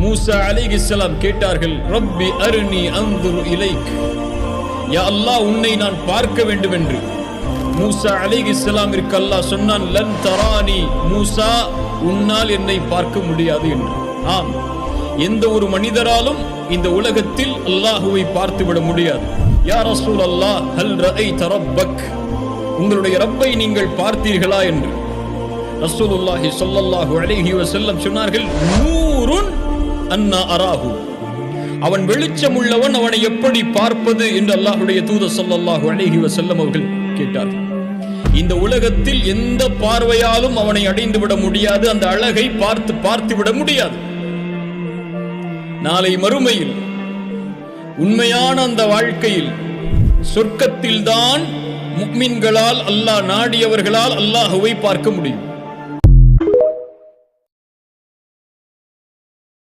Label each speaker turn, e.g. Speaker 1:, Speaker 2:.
Speaker 1: மூசா அலைஹிஸ்ஸலாம் கேட்டார்கள், ரப்பி அருணி அன்துரு இலைக், யா அல்லாஹ் உன்னை நான் பார்க்க வேண்டும் என்று. மூசா அலைஹிஸ்ஸலாமிற்கு அல்லாஹ் சொன்னான், லன் தரானி மூசா, உன்னால் என்னை பார்க்க முடியாது என்று. ஆம், எந்த ஒரு மனிதராலும் இந்த உலகத்தில் அல்லாஹுவை பார்த்துவிட முடியாது. யா ரசூலல்லாஹ் ஹல் ரஅய்த ரப்பக், உங்களுடைய ரப்பை நீங்கள் பார்த்தீர்களா என்று ரசூலுல்லாஹி ஸல்லல்லாஹு அலைஹி வஸல்லம் சொன்னார்கள், நூருன் அன்னா அராஹு, அவன் வெளிச்சம் உள்ளவன், அவனை எப்படி பார்ப்பது என்று அல்லாஹ்வுடைய தூதர் ஸல்லல்லாஹு அலைஹி வஸல்லம் அவர்கள் கேட்டார்கள். இந்த உலகத்தில் எந்த பார்வையாலும் அவனை அடைந்து விட முடியாது, அந்த அழகை பார்த்து விட முடியாது. நாளை மறுமையில் உண்மையான அந்த வாழ்க்கையில் சொர்க்கத்தில்தான் முஃமின்களால், அல்லாஹ் நாடியவர்களால் அல்லாஹ்வை பார்க்க முடியும்.